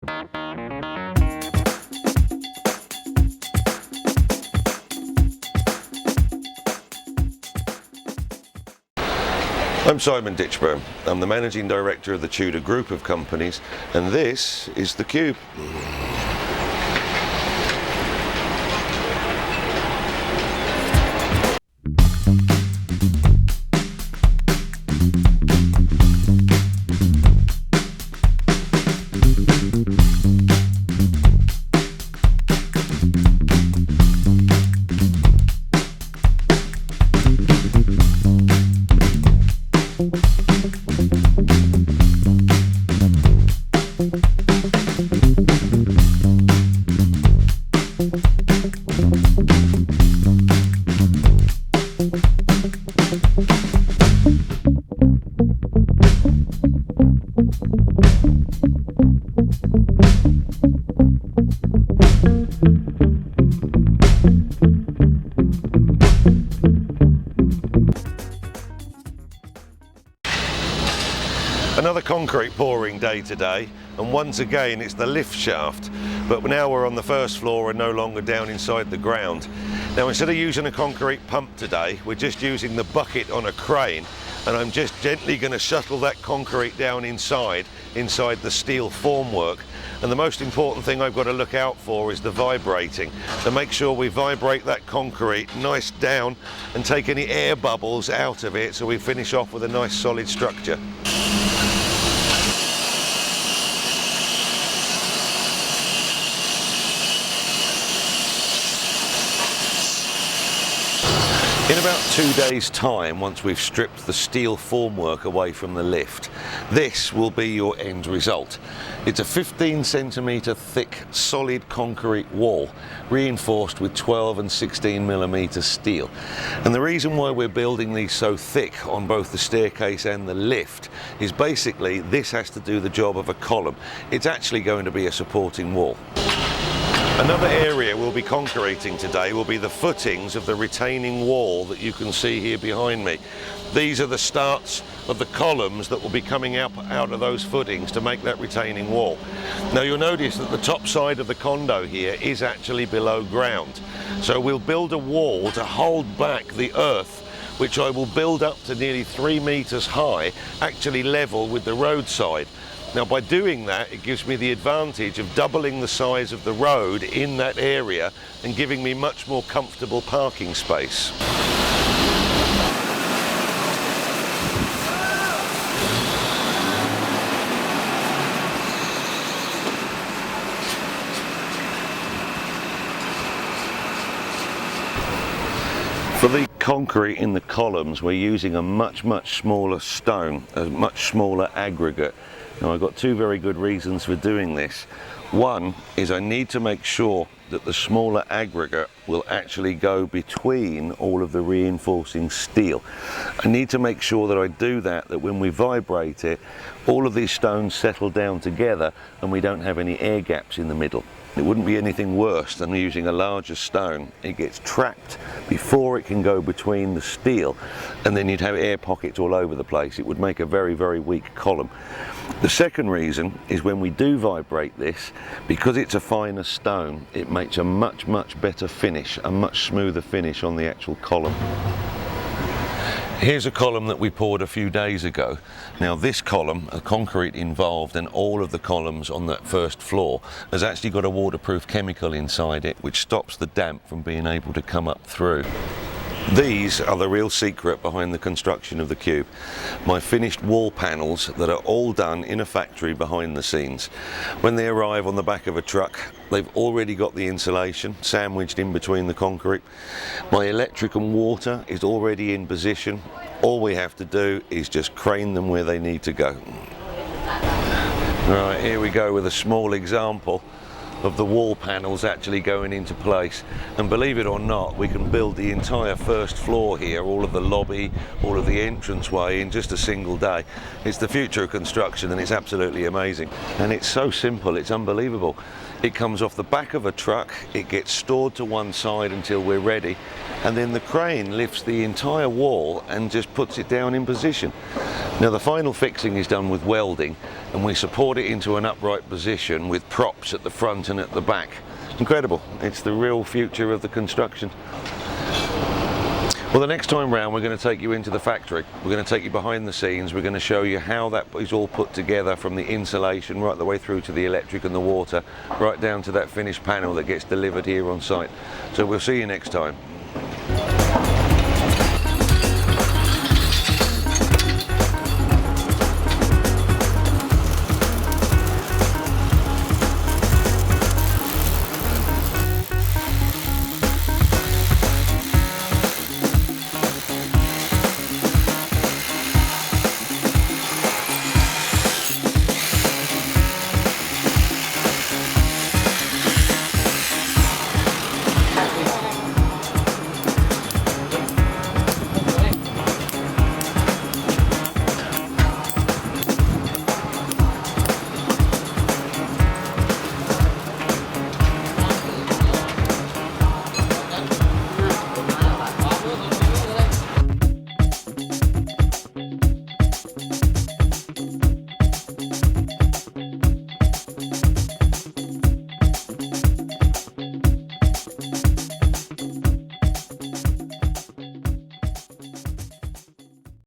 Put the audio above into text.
I'm Simon Ditchburn. I'm the Managing Director of the Tudor Group of Companies, and this is The Cube. Another concrete pouring day today, and once again it's the lift shaft, but now we're on the first floor and no longer down inside the ground. Now, instead of using a concrete pump today, we're just using the bucket on a crane, and I'm just gently going to shuttle that concrete down inside the steel formwork. And the most important thing I've got to look out for is the vibrating. So make sure we vibrate that concrete nice down and take any air bubbles out of it so we finish off with a nice solid structure. In about 2 days' time, once we've stripped the steel formwork away from the lift, this will be your end result. It's a 15 centimetre thick solid concrete wall, reinforced with 12 and 16 millimetre steel. And the reason why we're building these so thick on both the staircase and the lift is basically this has to do the job of a column. It's actually going to be a supporting wall. Another area we'll be concreting today will be the footings of the retaining wall that you can see here behind me. These are the starts of the columns that will be coming out of those footings to make that retaining wall. Now, you'll notice that the top side of the condo here is actually below ground. So we'll build a wall to hold back the earth, which I will build up to nearly 3 meters high, actually level with the roadside. Now, by doing that, it gives me the advantage of doubling the size of the road in that area and giving me much more comfortable parking space. For the concrete in the columns, we're using a much smaller stone, a much smaller aggregate. Now, I've got two very good reasons for doing this. One is I need to make sure that the smaller aggregate will actually go between all of the reinforcing steel. I need to make sure that I do that when we vibrate it, all of these stones settle down together and we don't have any air gaps in the middle. It wouldn't be anything worse than using a larger stone. It gets trapped before it can go between the steel, and then you'd have air pockets all over the place. It would make a very weak column. The second reason is when we do vibrate this, because it's a finer stone, it makes a much better finish, a much smoother finish on the actual column. Here's a column that we poured a few days ago. Now, this column, a concrete involved, and all of the columns on that first floor has actually got a waterproof chemical inside it which stops the damp from being able to come up through. These are the real secret behind the construction of the Cube. My finished wall panels that are all done in a factory behind the scenes. When they arrive on the back of a truck, they've already got the insulation sandwiched in between the concrete. My electric and water is already in position. All we have to do is just crane them where they need to go. Right, here we go with a small example of the wall panels actually going into place, and believe it or not, we can build the entire first floor here, all of the lobby, all of the entranceway, in just a single day. It's the future of construction, and it's absolutely amazing, and it's so simple, it's unbelievable. It comes off the back of a truck, it gets stored to one side until we're ready, and then the crane lifts the entire wall and just puts it down in position. Now, the final fixing is done with welding, and we support it into an upright position with props at the front and at the back. Incredible. It's the real future of the construction. Well, the next time round we're going to take you into the factory. We're going to take you behind the scenes. We're going to show you how that is all put together, from the insulation right the way through to the electric and the water, right down to that finished panel that gets delivered here on site. So we'll see you next time.